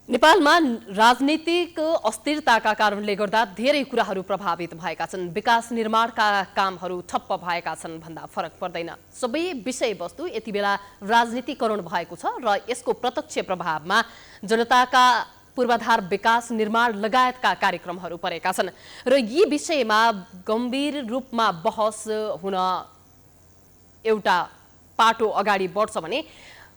नेपालमा राजनीतिक अस्थिरताका कारणले गर्दा धेरै कुराहरू प्रभावित भएका छन्। विकास निर्माणका कामहरू ठप्प भएका छन् भन्दा फरक पर्दैन। सबै विषयवस्तु यति बेला राजनीतिकरण भएको छ र यसको प्रत्यक्ष प्रभावमा जनताका पूर्वाधार विकास निर्माण लगायतका कार्यक्रमहरू परेका छन् र यी विषयमा गम्भीर रूपमा बहस हुन एउटा पाटो अगाडि बढ्छ भने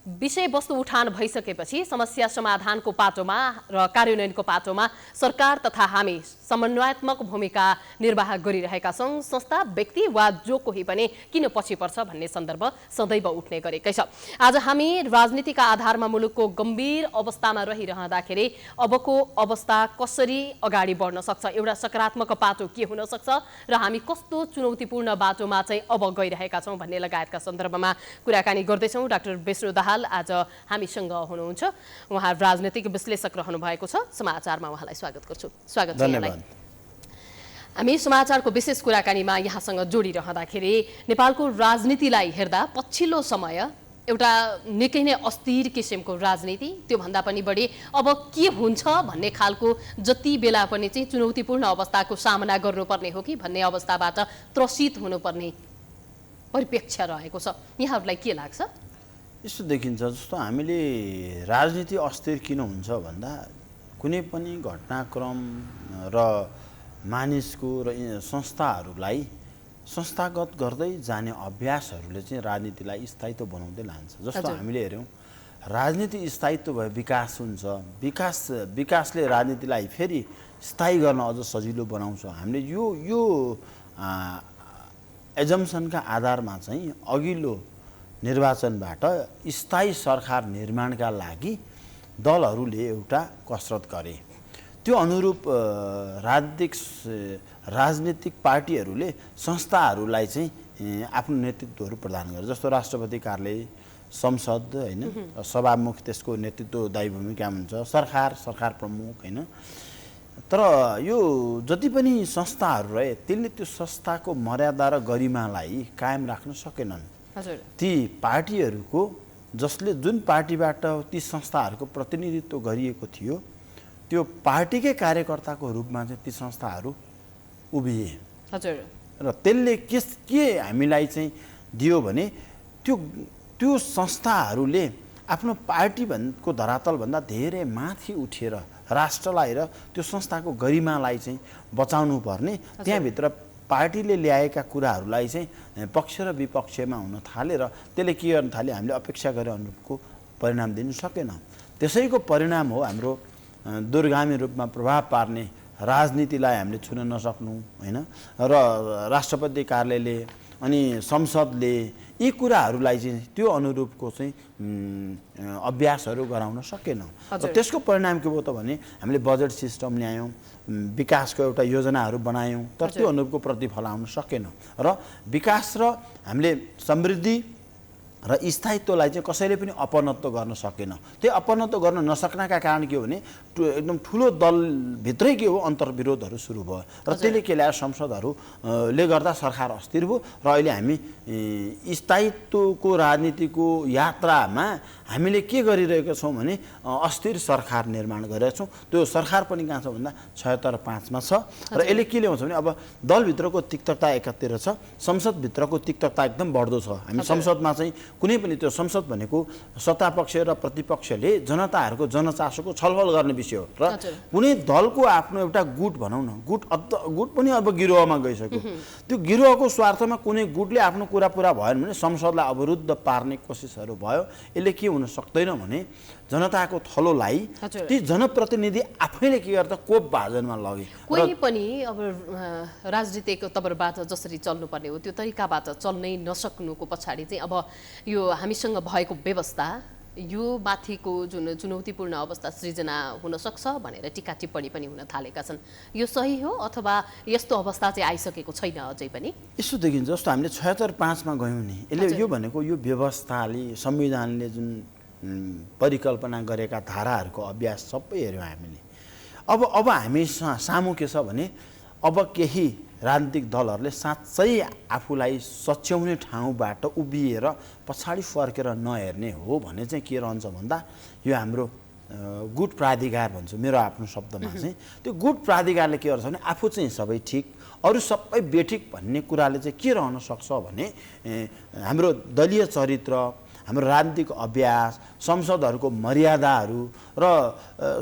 विषयवस्तु उठान भइसकेपछि समस्या समाधानको पाटोमा र कार्यान्वयनको पाटोमा सरकार तथा हामी समन्वयात्मक भूमिका निर्वाह गरिरहेका छौँ। संस्था व्यक्ति वा जो कोही पनि किन पछि पर्छ भन्ने सन्दर्भ सदैव उठ्ने गरेकै छ। आज हामी राजनीतिका आधारमा मुलुकको गम्भीर अवस्थामा रहिरहँदाखेरि अबको अवस्था कसरी अगाडि बढ्न सक्छ, एउटा सकारात्मक पाटो के हुन सक्छ र हामी कस्तो चुनौतीपूर्ण बाटोमा चाहिँ अब गइरहेका छौँ भन्ने लगायतका सन्दर्भमा कुराकानी गर्दैछौँ। डाक्टर विष्णु दाहाल आज हामीसँग हुनुहुन्छ। उहाँ राजनीतिक विश्लेषक रहनु भएको छ। समाचारमा उहाँलाई स्वागत गर्छु। स्वागत छ यहाँलाई। हामी समाचारको विशेष कुराकानीमा यहाँसँग जोडिरहँदाखेरि नेपालको राजनीतिलाई हेर्दा पछिल्लो समय एउटा निकै नै अस्थिर किसिमको राजनीति, त्योभन्दा पनि बढी अब के हुन्छ भन्ने खालको जति बेला पनि चाहिँ चुनौतीपूर्ण अवस्थाको सामना गर्नुपर्ने हो कि भन्ने अवस्थाबाट त्रसित हुनुपर्ने परिप्रेक्ष्य रहेको छ। यहाँहरूलाई के लाग्छ? यस्तो देखिन्छ जस्तो हामीले राजनीति अस्थिर किन हुन्छ भन्दा कुनै पनि घटनाक्रम र मानिसको र संस्थाहरूलाई संस्थागत गर्दै जाने अभ्यासहरूले चाहिँ राजनीतिलाई स्थायित्व बनाउँदै लान्छ। जस्तो हामीले हेऱ्यौँ राजनीति स्थायित्व भए विकास हुन्छ, विकासले राजनीतिलाई फेरि स्थायी गर्न अझ सजिलो बनाउँछ। हामीले यो एजम्सनका आधारमा चाहिँ अघिल्लो निर्वाचनबाट स्थायी सरकार निर्माणका लागि दलहरूले एउटा कसरत गरे। त्यो अनुरूप राजनीतिक पार्टीहरूले संस्थाहरूलाई चाहिँ आफ्नो नेतृत्वहरू प्रदान गरे। जस्तो राष्ट्रपति कार्यालय, संसद होइन, सभामुख त्यसको नेतृत्वदायी भूमिका हुन्छ, सरकार प्रमुख होइन। तर यो जति पनि संस्थाहरू रहे त्यसले त्यो संस्थाको मर्यादा र गरिमालाई कायम राख्न सकेनन्। ती पार्टीहरूको जुन पार्टीबाट ती संस्थाहरूको प्रतिनिधित्व गरिएको थियो त्यो पार्टीकै कार्यकर्ताको रूपमा चाहिँ ती संस्थाहरू उभिए। र त्यसले के हामीलाई चाहिँ दियो भने त्यो संस्थाहरूले आफ्नो पार्टीको धरातलभन्दा धेरै माथि उठेर राष्ट्रलाई र त्यो संस्थाको गरिमालाई चाहिँ बचाउनु पर्ने, त्यहाँभित्र पार्टीले ल्याएका कुराहरूलाई चाहिँ पक्ष र विपक्षमा हुन थाले र त्यसले के गर्न थाले, हामीले अपेक्षा गरे अनुरूपको परिणाम दिन सकेन। त्यसैको परिणाम हो हाम्रो दूरगामी रूपमा प्रभाव पार्ने राजनीतिलाई हामीले छुन नसक्नु होइन। र राष्ट्रपति कार्यालयले अनि संसदले यी कुराहरूलाई चाहिँ त्यो अनुरूपको चाहिँ अभ्यासहरू गराउन सकेन। र त्यसको परिणाम के भयो त भने हामीले बजेट सिस्टम ल्यायौँ, विकासको एउटा योजनाहरू बनायौँ, तर त्यो अनुरूपको प्रतिफल आउन सकेन। र विकास र हामीले समृद्धि र स्थायित्वलाई चाहिँ कसैले पनि अपनत्व गर्न सकेन। त्यो अपनत्व गर्न नसक्नका कारण के हो भने एकदम ठुलो दलभित्रै के हो अन्तर्विरोधहरू सुरु भयो र त्यसले के ल्यायो, संसदहरूले गर्दा सरकार अस्थिर भयो र अहिले हामी स्थायित्वको राजनीतिको यात्रामा हामीले के गरिरहेका छौँ भने अस्थिर सरकार निर्माण गरिरहेका छौँ। त्यो सरकार पनि कहाँ छ भन्दा 76-5 मा छ र यसले के ल्याउँछ भने अब दलभित्रको तिक्तता एकातिर छ, संसदभित्रको तिक्तता एकदम बढ्दो छ। हामी संसदमा चाहिँ कुनै पनि त्यो संसद भनेको सत्तापक्ष र प्रतिपक्षले जनताहरूको जनचासोको छलफल गर्ने विषय हो र कुनै दलको आफ्नो एउटा गुट भनौँ न, गुट पनि अब गिरोहमा गइसक्यो। त्यो गिरोहको स्वार्थमा कुनै गुटले आफ्नो कुरा पुरा भएन भने संसदलाई अवरुद्ध पार्ने कोसिसहरू भयो। यसले के हुन सक्दैन भने जनताको थलोलाई ती जनप्रतिनिधि आफैले के गर्दा कोप भाजनमा लगे। कोही पनि अब राजनीतिक तवरबाट जसरी चल्नुपर्ने हो त्यो तरिकाबाट चल्नै नसक्नुको पछाडि चाहिँ अब यो हामीसँग भएको व्यवस्था यो माथिको जुन चुनौतीपूर्ण अवस्था सृजना हुन सक्छ भनेर टीका टिप्पणी पनि हुन थालेका छन्। यो सही हो अथवा यस्तो अवस्था चाहिँ आइसकेको छैन अझै पनि? यसो देखिन्छ जस्तो हामीले 76-5 मा गयौँ नि, यसले यो भनेको यो व्यवस्थाले संविधानले जुन परिकल्पना गरेका धाराहरूको अभ्यास सबै हेऱ्यौँ हामीले। अब हामी सामु के छ भने अब केही राजनीतिक दलहरूले साँच्चै आफूलाई सच्याउने ठाउँबाट उभिएर पछाडि फर्केर नहेर्ने हो भने चाहिँ के रहन्छ भन्दा यो हाम्रो गुट प्राधिकार भन्छु मेरो आफ्नो शब्दमा चाहिँ त्यो गुट प्राधिकारले के गर्छ भने आफू चाहिँ सबै ठिक अरू सबै बेठिक भन्ने कुराले चाहिँ के रहन सक्छ भने हाम्रो दलीय चरित्र हाम्रो राजनीतिक अभ्यास संसदहरूको मर्यादाहरू र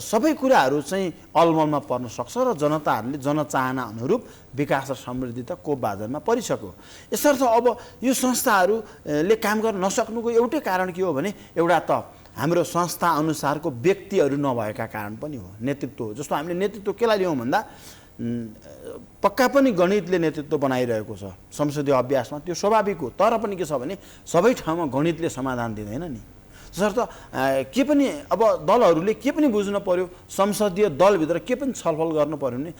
सबै कुराहरू चाहिँ अलमलमा पर्न सक्छ र जनताहरूले जनचाहना अनुरूप विकास र समृद्धि त कोपबाजनमा परिसक्यो। यसर्थ अब यो संस्थाहरूले काम गर्न नसक्नुको एउटै कारण के हो भने एउटा त हाम्रो संस्था अनुसारको व्यक्तिहरू नभएका कारण पनि हो, नेतृत्व हो। जस्तो हामीले नेतृत्व केलाई लियौँ भन्दा पक्का पनि गणितले नेतृत्व बनाइरहेको छ संसदीय अभ्यासमा, त्यो स्वाभाविक हो। तर पनि के छ भने सबै ठाउँमा गणितले समाधान दिँदैन नि। त्यसर्थ के पनि अब दलहरूले के पनि बुझ्नु पर्यो, संसदीय दलभित्र के पनि छलफल गर्नु पर्यो भने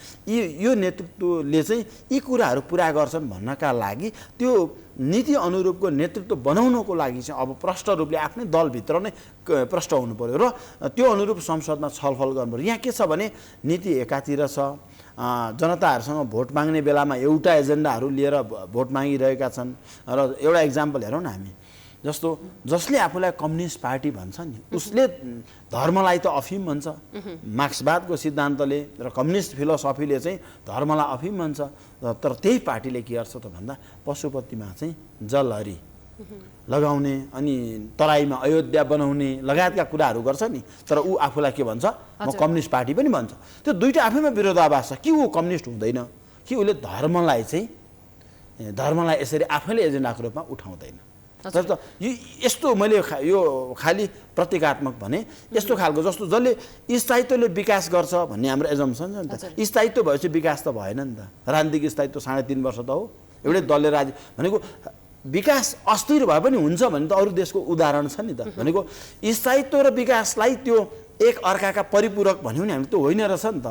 यो नेतृत्वले चाहिँ यी कुराहरू पुरा गर्छन् भन्नका लागि त्यो नीति अनुरूपको नेतृत्व बनाउनको लागि चाहिँ अब प्रष्ट रूपले आफ्नै दलभित्र नै प्रष्ट हुनु पर्यो र त्यो अनुरूप संसदमा छलफल गर्नु पर्यो। यहाँ के छ भने नीति एकातिर छ, जनताहरूसँग भोट माग्ने बेलामा एउटा एजेन्डाहरू लिएर भोट मागिरहेका छन्। र एउटा इक्जाम्पल हेरौँ न हामी, जस्तो जसले आफूलाई कम्युनिस्ट पार्टी भन्छ नि उसले धर्मलाई त अफिम भन्छ, मार्क्सवादको सिद्धान्तले र कम्युनिस्ट फिलोसफीले चाहिँ धर्मलाई अफिम भन्छ। तर त्यही पार्टीले के गर्छ त भन्दा पशुपतिमा चाहिँ जलहरी लगाउने अनि तराईमा अयोध्या बनाउने लगायतका कुराहरू गर्छ नि। तर ऊ आफूलाई के भन्छ, म कम्युनिस्ट पार्टी पनि भन्छ। त्यो दुईटा आफैमा विरोधाभास छ कि ऊ कम्युनिस्ट हुँदैन कि उसले धर्मलाई यसरी आफैले एजेन्डाको रूपमा उठाउँदैन। तर त यस्तो मैले यो खालि प्रतीकात्मक भने यस्तो खालको जस्तो जसले स्थायित्वले विकास गर्छ भन्ने हाम्रो एजम्सन छ नि त। स्थायित्व भएपछि विकास त भएन नि त। राजनीतिक स्थायित्व 3.5 वर्ष त हो, एउटै दलले राज्य भनेको विकास अस्थिर भए पनि हुन्छ भने त अरू देशको उदाहरण छ नि त। भनेको स्थायित्व र विकासलाई त्यो एक अर्काका परिपूरक भन्यो भने हामी त होइन रहेछ नि त।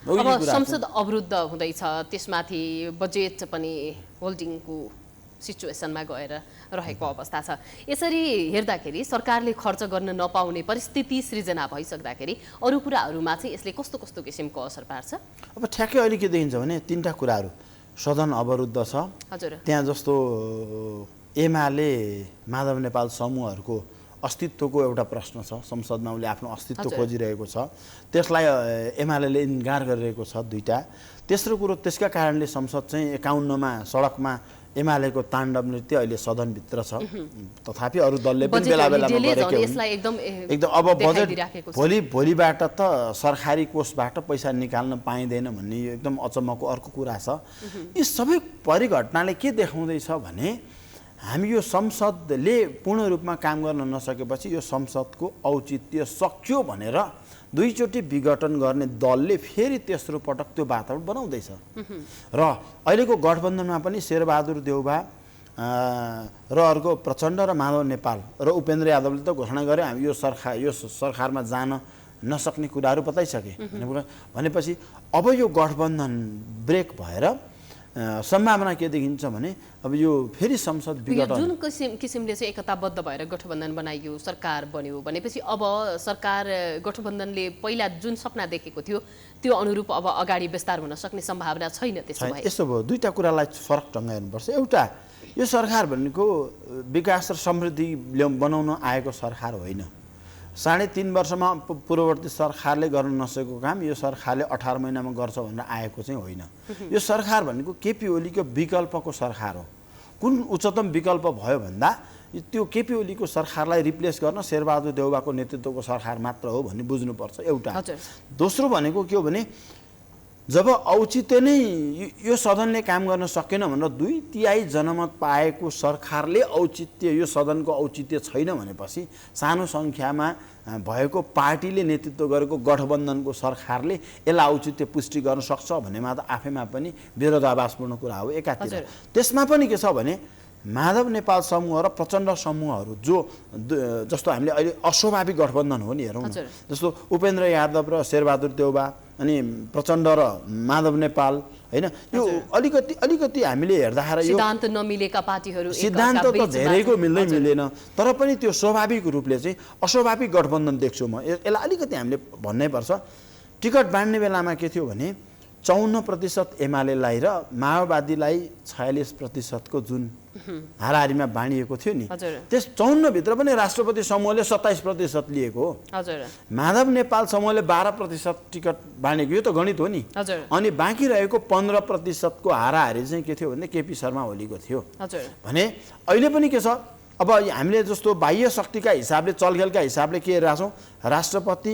अब संसद अवरुद्ध हुँदैछ, त्यसमाथि बजेट पनि होल्डिङको सिचुएसनमा गएर रहेको अवस्था छ। यसरी हेर्दाखेरि सरकारले खर्च गर्न नपाउने परिस्थिति सृजना भइसक्दाखेरि अरू कुराहरूमा चाहिँ यसले कस्तो कस्तो किसिमको असर पार्छ? अब ठ्याक्कै अहिले के देखिन्छ भने 3टा कुराहरू, सदन अवरुद्ध छ, त्यहाँ जस्तो एमाले माधव नेपाल समूहहरूको अस्तित्वको एउटा प्रश्न छ, संसदमा उसले आफ्नो अस्तित्व खोजिरहेको छ, त्यसलाई एमाले इन्कार गरिरहेको छ 2टा। तेस्रो कुरो त्यसका कारणले संसद चाहिँ 51मा सडकमा एमालेको ताण्डव नृत्य अहिले सदनभित्र छ। तथापि अरू दलले पनि बेला बेलामा गरेको एकदम अब बजेट भोलिबाट त सरकारी कोषबाट पैसा निकाल्न पाइँदैन भन्ने एकदम अचम्मको अर्को कुरा छ। यी सबै परिघटनाले के देखाउँदैछ भने हामी यो संसदले पूर्ण रूपमा काम गर्न नसकेपछि यो संसदको औचित्य सक्यो भनेर दुईचोटि विघटन गर्ने दलले फेरि तेस्रो पटक त्यो वातावरण बनाउँदैछ। र अहिलेको गठबन्धनमा पनि शेरबहादुर देउबा र अर्को प्रचण्ड र माधव नेपाल र उपेन्द्र यादवले त घोषणा गरे हामी यो सरकारमा जान नसक्ने कुराहरू बताइसके। भनेपछि अब यो गठबन्धन ब्रेक भएर सम्भावना के देखिन्छ भने अब यो फेरि संसद विघटन जुन किसिमले चाहिँ एकताबद्ध भएर गठबन्धन बनाइयो, सरकार बन्यो भनेपछि अब सरकार गठबन्धनले पहिला जुन सपना देखेको थियो त्यो अनुरूप अब अगाडि विस्तार हुन सक्ने सम्भावना छैन। त्यसो भए यसो भयो, 2टा कुरालाई फरक ढङ्गले हेर्नुपर्छ। एउटा यो सरकार भनेको विकास र समृद्धि बनाउन आएको सरकार होइन। 3.5 वर्षमा पूर्ववर्ती सरकारले गर्न नसकेको काम यो सरकारले 18 महिनामा गर्छ भनेर आएको चाहिँ होइन। यो सरकार भनेको केपी ओलीको विकल्पको सरकार हो। कुन उच्चतम विकल्प भयो भन्दा त्यो केपी ओलीको सरकारलाई रिप्लेस गर्न शेरबहादुर देउबाको नेतृत्वको सरकार मात्र हो भन्ने बुझ्नुपर्छ एउटा। दोस्रो भनेको के हो भने जब औचित्य नै यो सदनले काम गर्न सकेन भनेर 2/3 जनमत पाएको सरकारले औचित्य यो सदनको औचित्य छैन भनेपछि सानो सङ्ख्यामा भएको पार्टीले नेतृत्व गरेको गठबन्धनको सरकारले यसलाई औचित्य पुष्टि गर्न सक्छ भन्नेमा त आफैमा पनि विरोधाभासपूर्ण कुरा हो एकातिर। त्यसमा पनि के छ भने माधव नेपाल समूह र प्रचण्ड समूहहरू जस्तो हामीले अहिले अस्वाभाविक गठबन्धन हो नि हेरौँ न। जस्तो उपेन्द्र यादव र शेरबहादुर देउबा अनि प्रचण्ड र माधव नेपाल हैन, यो अलिकति हामीले हेर्दाखेरि यो सिद्धान्त नमिलेका पार्टीहरू सिद्धान्त त धेरैको मिल्दैन, तर पनि त्यो स्वाभाविक रूपले चाहिँ अस्वाभाविक गठबन्धन देख्छु म। यसलाई अलिकति हामीले भन्नै पर्छ। टिकट बाँड्ने बेलामा के थियो भने 54% एमालेलाई र माओवादीलाई 46%को जुन हाराहारीमा बाँडिएको थियो नि, त्यस 54 भित्र पनि राष्ट्रपति समूहले 27% लिएको हो। माधव नेपाल समूहले 12% टिकट बाँडेको, यो त गणित हो नि। अनि बाँकी रहेको 15% को हाराहारी चाहिँ के थियो भने केपी शर्मा ओलीको थियो भने अहिले पनि के छ, अब हामीले जस्तो बाह्य शक्तिका हिसाबले, चलखेलका हिसाबले के हेरेका छौँ, राष्ट्रपति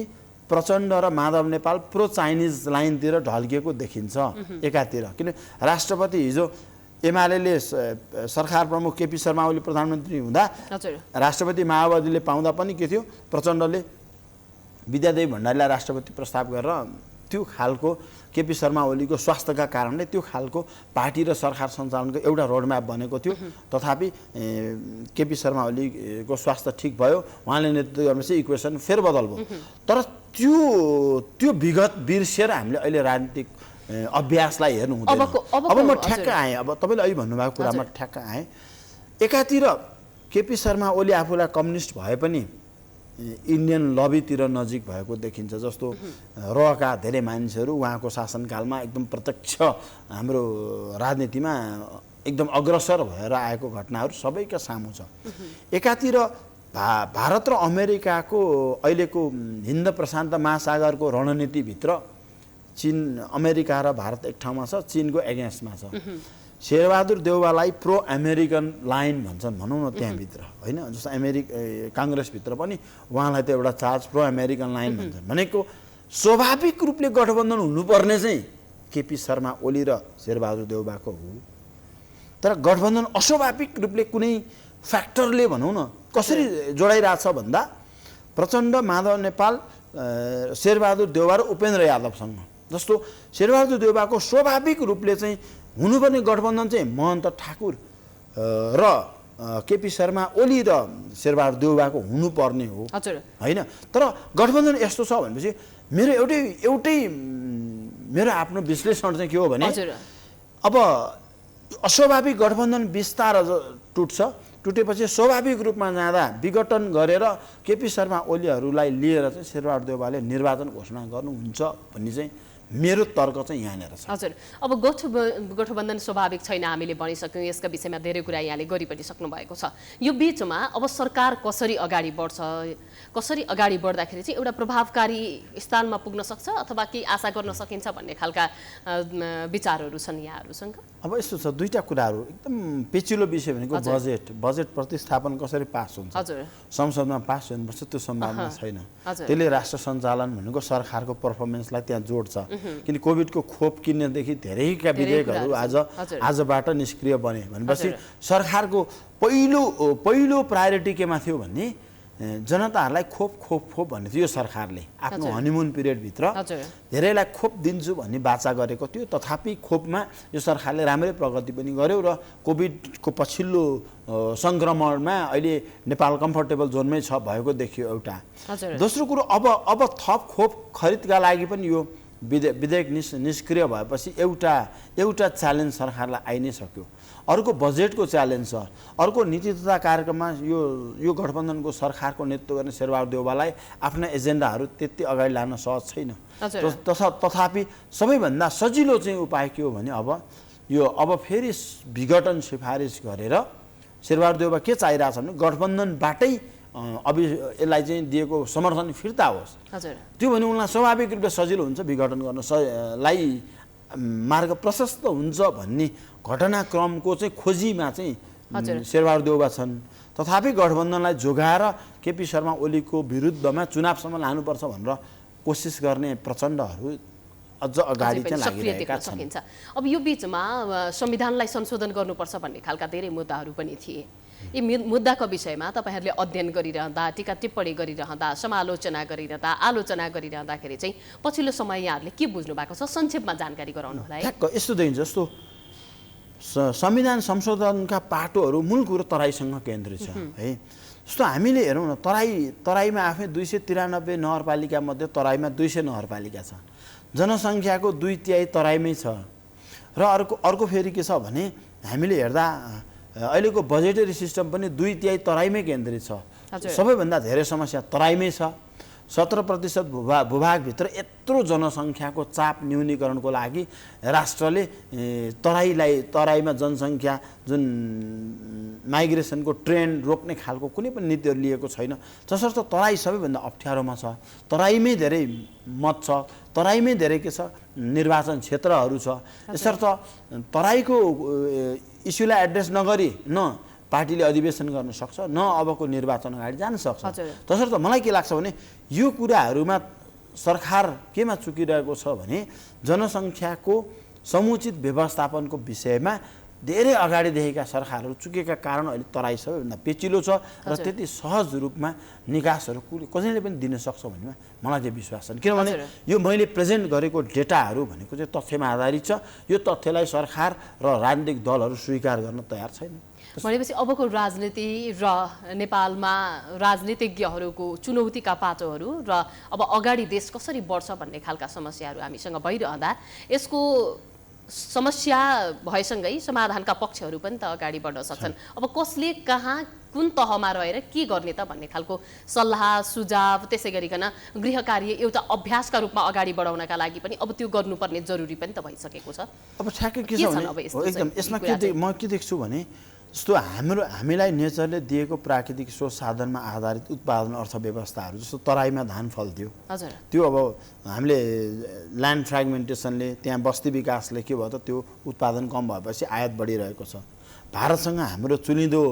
प्रचण्ड र माधव नेपाल प्रो चाइनिज लाइनतिर ढल्किएको देखिन्छ एकातिर। किन राष्ट्रपति हिजो एमाले सरकार प्रमुख केपी शर्मा ओली प्रधानमन्त्री हुँदा राष्ट्रपति माओवादीले पाउँदा पनि के थियो, प्रचण्डले विद्यादेवी भण्डारीलाई राष्ट्रपति प्रस्ताव गरेर त्यो खालको केपी शर्मा ओलीको स्वास्थ्यका कारणले त्यो खालको पार्टी र सरकार सञ्चालनको एउटा रोडम्याप बनेको थियो। तथापि केपी शर्मा ओलीको स्वास्थ्य ठिक भयो, उहाँले नेतृत्व गर्नेपछि इक्वेसन फेरबदल भयो। तर त्यो विगत बिर्सेर हामीले अहिले राजनीतिक अभ्यासलाई हेर्नु हुँदैन। अब म ठ्याक्क आएँ, अब तपाईँले अहिले भन्नुभएको कुरामा ठ्याक्क आएँ। एकातिर केपी शर्मा ओली आफूलाई कम्युनिस्ट भए पनि इन्डियन लबीतिर नजिक भएको देखिन्छ। जस्तो रहका धेरै मानिसहरू उहाँको शासनकालमा एकदम प्रत्यक्ष हाम्रो राजनीतिमा एकदम अग्रसर भएर आएको घटनाहरू सबैका सामु छ। एकातिर भारत र अमेरिकाको अहिलेको हिन्द प्रशान्त महासागरको रणनीतिभित्र चीन, अमेरिका र भारत एक ठाउँमा छ, चीनको एगेन्स्टमा छ। शेरबहादुर देउवालाई प्रो अमेरिकन लाइन भन्छन् भनौँ न त्यहाँभित्र, होइन? जस्तो काङ्ग्रेसभित्र पनि उहाँलाई त एउटा चार्ज प्रो अमेरिकन लाइन भन्छन्। भनेको स्वाभाविक रूपले गठबन्धन हुनुपर्ने चाहिँ केपी शर्मा ओली र शेरबहादुर देउवाको हो। तर गठबन्धन अस्वाभाविक रूपले कुनै फ्याक्टरले भनौँ न कसरी जोडाइरहेछ भन्दा प्रचण्ड, माधव नेपाल, शेरबहादुर देउवा र उपेन्द्र यादवसँग। जस्तो शेरबहादुर देउवाको स्वाभाविक रूपले चाहिँ हुनुपर्ने गठबन्धन चाहिँ महन्त ठाकुर र केपी शर्मा ओली र शेरबहादुर देउवाको हुनुपर्ने हो, होइन? तर गठबन्धन यस्तो छ भनेपछि मेरो मेरो आफ्नो विश्लेषण चाहिँ के हो भने अब अस्वाभाविक गठबन्धन बिस्तार टुटेपछि स्वाभाविक रूपमा जाँदा विघटन गरेर केपी शर्मा ओलीहरूलाई लिएर चाहिँ शेरबहादुर देउवाले निर्वाचन घोषणा गर्नुहुन्छ भन्ने चाहिँ मेरो तर्क चाहिँ यहाँनिर छ। हजुर, अब गठबन्धन स्वाभाविक छैन हामीले भनिसक्यौँ, यसका विषयमा धेरै कुरा यहाँले गरि पनि सक्नु भएको छ। यो बिचमा अब सरकार कसरी अगाडि बढ्छ, कसरी अगाडि बढ्दाखेरि चाहिँ एउटा प्रभावकारी स्थानमा पुग्न सक्छ अथवा केही आशा गर्न सकिन्छ भन्ने खालका विचारहरू छन् यहाँहरूसँग? अब यस्तो छ, दुईटा कुराहरू एकदम पेचिलो विषय भनेको बजेट प्रतिस्थापन कसरी पास हुन्छ, संसदमा पास हुनुपर्छ, त्यो सम्भावना छैन। त्यसले राष्ट्र सञ्चालन भनेको सरकारको पर्फर्मेन्सलाई त्यहाँ जोड्छ। किन कोभिडको खोप किन्नेदेखि धेरैका विधेयकहरू आजबाट निष्क्रिय बने भनेपछि सरकारको पहिलो प्रायोरिटी केमा थियो भने जनताहरूलाई खोप भन्ने थियो। यो सरकारले आफ्नो हनीमुन पिरियडभित्र धेरैलाई खोप दिन्छु भन्ने बाचा गरेको थियो। तथापि खोपमा यो सरकारले राम्रै प्रगति पनि गर्यो र कोभिडको पछिल्लो सङ्क्रमणमा अहिले नेपाल कम्फर्टेबल जोनमै छ भएको देखियो एउटा। दोस्रो कुरो, अब थप खोप खरिदका लागि पनि यो विधेयक निष्क्रिय भएपछि एउटा च्यालेन्ज सरकारलाई आइ नै सक्यो। अर्को बजेटको च्यालेन्ज छ। अर्को नीति तथा कार्यक्रममा यो गठबन्धनको सरकारको नेतृत्व गर्ने शेरबहादुर देउवालाई आफ्ना एजेन्डाहरू त्यति अगाडि लान सहज छैन। तथापि सबैभन्दा सजिलो चाहिँ उपाय के हो भने अब फेरि विघटन सिफारिस गरेर शेरबहादुर देउवा के चाहिरहेछ भने गठबन्धनबाटै यसलाई चाहिँ दिएको समर्थन फिर्ता होस्। त्यो भने उनलाई स्वाभाविक रूपले सजिलो हुन्छ, विघटन गर्नलाई मार्ग प्रशस्त हुन्छ भन्ने घटनाक्रमको चाहिँ खोजीमा चाहिँ शेरबहादुर देउवा छन्। तथापि गठबन्धनलाई जोगाएर केपी शर्मा ओलीको विरुद्धमा चुनावसम्म लानुपर्छ भनेर कोसिस गर्ने प्रचण्डहरू अझ अगाडि चाहिँ लागिरहेका छन्। अब यो बिचमा संविधानलाई संशोधन गर्नुपर्छ भन्ने खालका धेरै मुद्दाहरू पनि थिए। यी मुद्दाको विषयमा तपाईँहरूले अध्ययन गरिरहँदा, टीका टिप्पणी गरिरहँदा, समालोचना गरिरहँदा, आलोचना गरिरहँदाखेरि चाहिँ पछिल्लो समय यहाँहरूले के बुझ्नु भएको छ, संक्षेपमा जानकारी गराउनु होला। ठ्याक्क यस्तो देखिन्छ, जस्तो संविधान संशोधनका पाटोहरू मूल कुरो तराईसँग केन्द्रित छ है। जस्तो हामीले हेरौँ न, तराईमा आफै 293 नगरपालिका मध्ये तराईमा 200 नगरपालिका छ। जनसङ्ख्याको 2/3 तराईमै छ। र अर्को फेरि के छ भने हामीले हेर्दा अहिलेको बजेटरी सिस्टम पनि 2/3 तराईमै केन्द्रित छ। सबैभन्दा धेरै समस्या तराईमै छ। 17% भूभागभित्र यत्रो जनसङ्ख्याको चाप न्यूनीकरणको लागि राष्ट्रले तराईमा जनसङ्ख्या जुन माइग्रेसनको ट्रेन्ड रोक्ने खालको कुनै पनि नीतिहरू लिएको छैन। तसर्थ तराई सबैभन्दा अप्ठ्यारोमा छ, तराईमै धेरै मत छ, तराईमै धेरै के छ निर्वाचन क्षेत्रहरू छ। यसर्थ तराईको इस्युलाई एड्रेस नगरी न पार्टीले अधिवेशन गर्न सक्छ, न अबको निर्वाचन अगाडि जान सक्छ। तसर्थ मलाई के लाग्छ भने यो कुराहरूमा सरकार केमा चुकिरहेको छ भने जनसङ्ख्याको समुचित व्यवस्थापनको विषयमा धेरै अगाडिदेखिका सरकारहरू चुकेका कारण अहिले तराई सबैभन्दा पेचिलो छ र त्यति सहज रूपमा निकासहरू कसैले पनि दिन सक्छ भन्ने मलाई चाहिँ विश्वास छ। किनभने यो मैले प्रेजेन्ट गरेको डेटाहरू भनेको चाहिँ तथ्यमा आधारित छ। यो तथ्यलाई सरकार र राजनीतिक दलहरू स्वीकार गर्न तयार छैन। भनेपछि अबको राजनीति र नेपालमा राजनीतिज्ञहरूको चुनौतीका पाटोहरू र अब अगाडि देश कसरी बढ्छ भन्ने खालका समस्याहरू हामीसँग भइरहँदा यसको समस्या भएसँगै समाधानका पक्षहरू पनि त अगाडि बढ्न सक्छन्। अब कसले कहाँ कुन तहमा रहेर के गर्ने त भन्ने खालको सल्लाह सुझाव त्यसै गरिकन गृह कार्य एउटा अभ्यासका रूपमा अगाडि बढाउनका लागि पनि अब त्यो गर्नुपर्ने जरुरी पनि त भइसकेको छ। अब ठ्याक्कै के छ भने एकदम यसमा म के देख्छु भने जस्तो हामीलाई नेचरले दिएको प्राकृतिक स्रोत साधनमा आधारित उत्पादन अर्थव्यवस्थाहरू जस्तो तराईमा धान फल्थ्यो, त्यो अब हामीले ल्यान्ड फ्रेगमेन्टेसनले त्यहाँ बस्ती विकासले के भयो त त्यो उत्पादन कम भएपछि आयात बढिरहेको छ। भारतसँग हाम्रो चुनिदो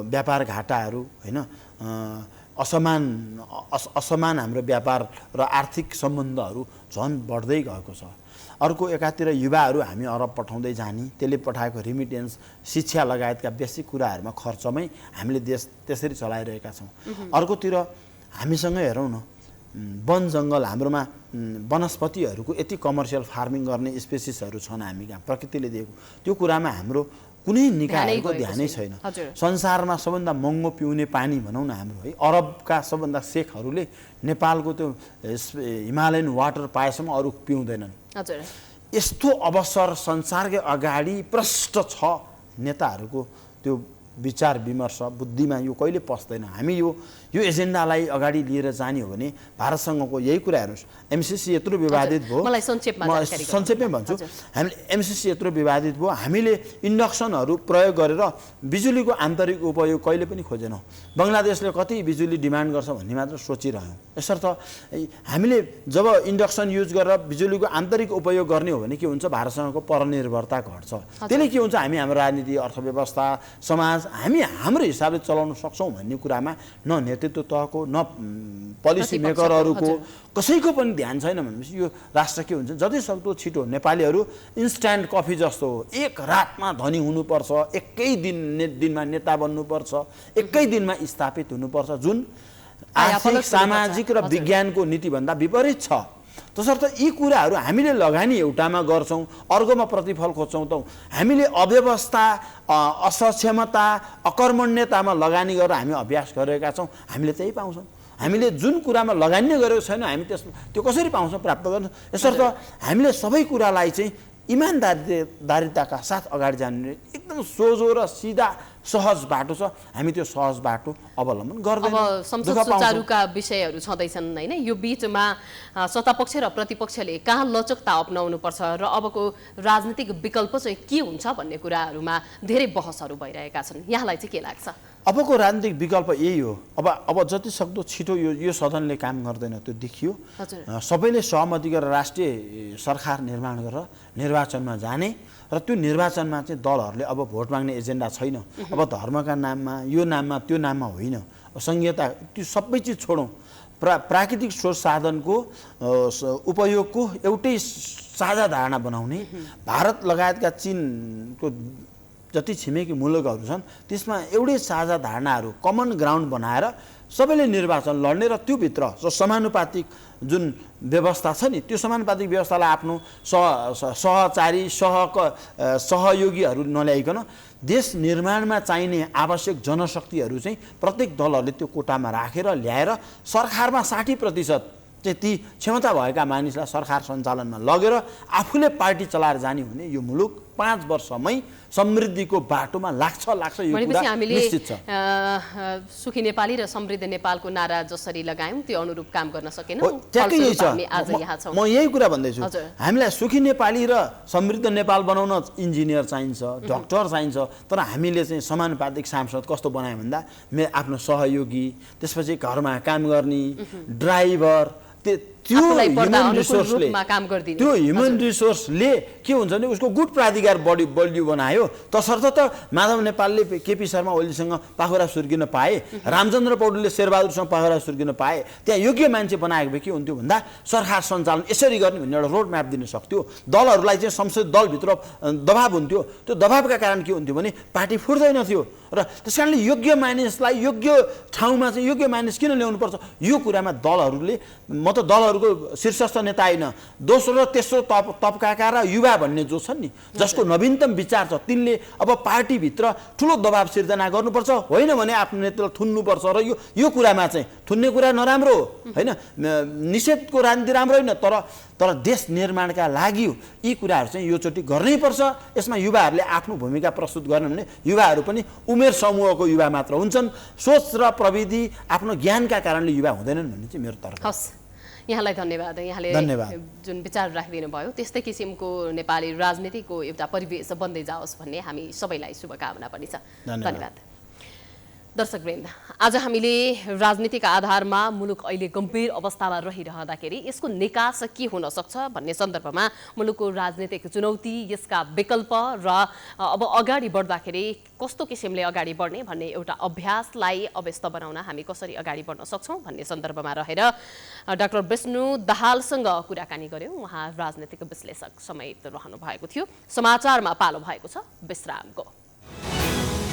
व्यापार घाटाहरू होइन असमान हाम्रो व्यापार र आर्थिक सम्बन्धहरू झन् बढ्दै गएको छ। अर्को एकातिर युवाहरू हामी अरब पठाउँदै जाने, त्यसले पठाएको रिमिटेन्स शिक्षा लगायतका बेसिक कुराहरूमा खर्चमै हामीले देश त्यसरी चलाइरहेका छौँ। अर्कोतिर हामीसँग हेरौँ न वन जङ्गल हाम्रोमा वनस्पतिहरूको यति कमर्सियल फार्मिङ गर्ने स्पेसिसहरू छन् हामी कहाँ प्रकृतिले दिएको, त्यो कुरामा हाम्रो कुनै निकायहरूको ध्यानै छैन। संसारमा सबभन्दा महँगो पिउने पानी भनौँ न हाम्रो है अरबका सबभन्दा शेखहरूले नेपालको त्यो हिमालयन वाटर पाएसम्म अरू पिउँदैनन्। यस्तो अवसर संसारकै अगाडि प्रष्ट छ, नेताहरूको त्यो विचार विमर्श बुद्धिमा यो कहिले पस्दैन। हामी यो एजेन्डालाई अगाडि लिएर जाने हो भने भारतसँगको यही कुरा हेर्नुहोस्, एमसिसी यत्रो विवादित भयो, संक्षेपमै भन्छु, हामीले एमसिसी यत्रो विवादित भयो, हामीले इन्डक्सनहरू प्रयोग गरेर बिजुलीको आन्तरिक उपयोग कहिले पनि खोजेनौँ। बङ्गलादेशले कति बिजुली डिमान्ड गर्छ भन्ने मात्र सोचिरह्यौँ। यसर्थ हामीले जब इन्डक्सन युज गरेर बिजुलीको आन्तरिक उपयोग गर्ने हो भने के हुन्छ, भारतसँगको परनिर्भरता घट्छ। त्यसले के हुन्छ, हामी हाम्रो राजनीति अर्थव्यवस्था समाज हामी हाम्रो हिसाबले चलाउन सक्छौँ भन्ने कुरामा न नेतृत्व तहको न पोलिसी मेकरहरूको कसैको पनि ध्यान छैन भनेपछि यो राष्ट्र के हुन्छ, जतिसक्दो छिटो नेपालीहरू इन्स्ट्यान्ट कफी जस्तो हो, एक रातमा धनी हुनुपर्छ, एकै दिनमा नेता बन्नुपर्छ, एकै दिनमा स्थापित हुनुपर्छ, जुन आर्थिक सामाजिक र विज्ञानको नीतिभन्दा विपरीत छ। तसर्थ यी कुराहरू हामीले लगानी एउटामा गर्छौँ, अर्कोमा प्रतिफल खोज्छौँ त हामीले अव्यवस्था असक्षमता अकर्मण्यतामा लगानी गरेर हामी अभ्यास गरेका छौँ, हामीले त्यही पाउँछौँ। हामीले जुन कुरामा लगानी नै गरेको छैन हामी त्यो कसरी पाउँछौँ प्राप्त गर्न। यसर्थ हामीले सबै कुरालाई चाहिँ इमान्दारिताका साथ अगाडि जाने एकदम सोझो र सिधा सहज बाटो छ, हामी त्यो सहज बाटो अवलम्बन गर्दैनौँ। अब संसद सुचारुका विषयहरू छँदैछन् होइन, यो बिचमा सत्तापक्ष र प्रतिपक्षले कहाँ लचकता अपनाउनुपर्छ र अबको राजनीतिक विकल्प चाहिँ के हुन्छ भन्ने कुराहरूमा धेरै बहसहरू भइरहेका छन्, यहाँलाई चाहिँ के लाग्छ? अबको राजनीतिक विकल्प यही हो। अब जति सक्दो छिटो यो सदनले काम गर्दैन त्यो देखियो, सबैले सहमति गरेर राष्ट्रिय सरकार निर्माण गरेर निर्वाचनमा जाने र त्यो निर्वाचनमा चाहिँ दलहरूले अब भोट माग्ने एजेन्डा छैन। अब धर्मका नाममा यो नाममा त्यो नाममा होइन, संहिता त्यो सबै चिज छोडौँ। प्राकृतिक स्रोत साधनको उपयोगको एउटै साझा धारणा बनाउने, भारत लगायतका चीनको जति छिमेकी मुलुकहरू छन् त्यसमा एउटै साझा धारणाहरू कमन ग्राउन्ड बनाएर सबैले निर्वाचन लड्ने र त्योभित्र समानुपातिक जुन व्यवस्था छ नि त्यो समानुपातिक व्यवस्थालाई आफ्नो सहचारी सहयोगीहरू नल्याइकन देश निर्माणमा चाहिने आवश्यक जनशक्तिहरू चाहिँ प्रत्येक दलहरूले त्यो कोटामा राखेर ल्याएर सरकारमा 60% चाहिँ ती क्षमता भएका मानिसलाई सरकार सञ्चालनमा लगेर आफूले पार्टी चलाएर जाने हुने यो मुलुक 5 वर्षमै समृद्धिको बाटोमा लाग्छ यो कुरा निश्चित छ। सुखी नेपाली र समृद्ध नेपालको नारा जसरी लगायौं त्यो अनुरूप काम गर्न सकेनौं। ट्याक्कै यही छ। म यही कुरा भन्दैछु, हामीलाई सुखी नेपाली र समृद्ध नेपाल बनाउन इन्जिनियर चाहिन्छ, डाक्टर चाहिन्छ, तर हामीले चाहिँ समानुपातिक सांसद कस्तो बनायो भन्दा आफ्नो सहयोगी, त्यसपछि घरमा काम गर्ने ड्राइभर, त्यो ह्युमन रिसोर्सले के हुन्छ भने उसको गुट प्राधिकार बलियो बनायो। तसर्थ त माधव नेपालले केपी शर्मा ओलीसँग पाखुरा सुर्किन पाए, रामचन्द्र पौडेलले शेरबहादुरसँग पाखुरा सुर्किन पाए, त्यहाँ योग्य मान्छे बनाएको भए के हुन्थ्यो भन्दा सरकार सञ्चालन यसरी गर्ने भन्ने एउटा रोड म्याप दिन सक्थ्यो। दलहरूलाई चाहिँ संसद दलभित्र दबाब हुन्थ्यो, त्यो दबाबका कारण के हुन्थ्यो भने पार्टी फुट्दैन थियो र त्यस कारणले योग्य मानिसलाई योग्य ठाउँमा चाहिँ योग्य मानिस किन ल्याउनुपर्छ यो कुरामा दलहरूले, म त दलहरूको शीर्षस्थ नेता होइन, दोस्रो र तेस्रो तबकाका र युवा भन्ने जो छन् नि, जसको नवीनतम विचार छ, तिनले अब पार्टीभित्र ठुलो दबाब सिर्जना गर्नुपर्छ, होइन भने आफ्नो नेतालाई थुन्नुपर्छ। र यो कुरामा चाहिँ थुन्ने कुरा नराम्रो हो, होइन, निषेधको राजनीति राम्रो होइन, तर देश निर्माणका लागि यी कुराहरू चाहिँ योचोटि गर्नैपर्छ। यसमा युवाहरूले आफ्नो भूमिका प्रस्तुत गर्ने भने युवाहरू पनि उमेर समूहको युवा मात्र हुन्छन्, सोच र प्रविधि आफ्नो ज्ञानका कारणले युवा हुँदैनन् भन्ने चाहिँ मेरो तर्क। हस्, यहाँलाई धन्यवाद। यहाँले जुन विचार राखिदिनु भयो त्यस्तै किसिमको नेपाली राजनीतिको एउटा परिवेश बन्दै जाओस् भन्ने हामी सबैलाई शुभकामना पनि छ। धन्यवाद। दर्शकवृन्द, आज हामीले राजनीतिक आधारमा मुलुक अहिले गम्भीर अवस्थामा रहिरहँदाखेरि यसको निकास के हुन सक्छ भन्ने सन्दर्भमा मुलुकको राजनीतिक चुनौती, यसका विकल्प र अब अगाडि बढ्दाखेरि कस्तो किसिमले अगाडि बढ्ने भन्ने एउटा अभ्यासलाई अभ्यस्त बनाउन हामी कसरी अगाडि बढ्न सक्छौँ भन्ने सन्दर्भमा रहेर डाक्टर विष्णु दाहालसँग कुराकानी गर्यौँ। उहाँ राजनीतिक विश्लेषक समेत रहनु भएको थियो। समाचारमा पालो भएको छ विश्रामको।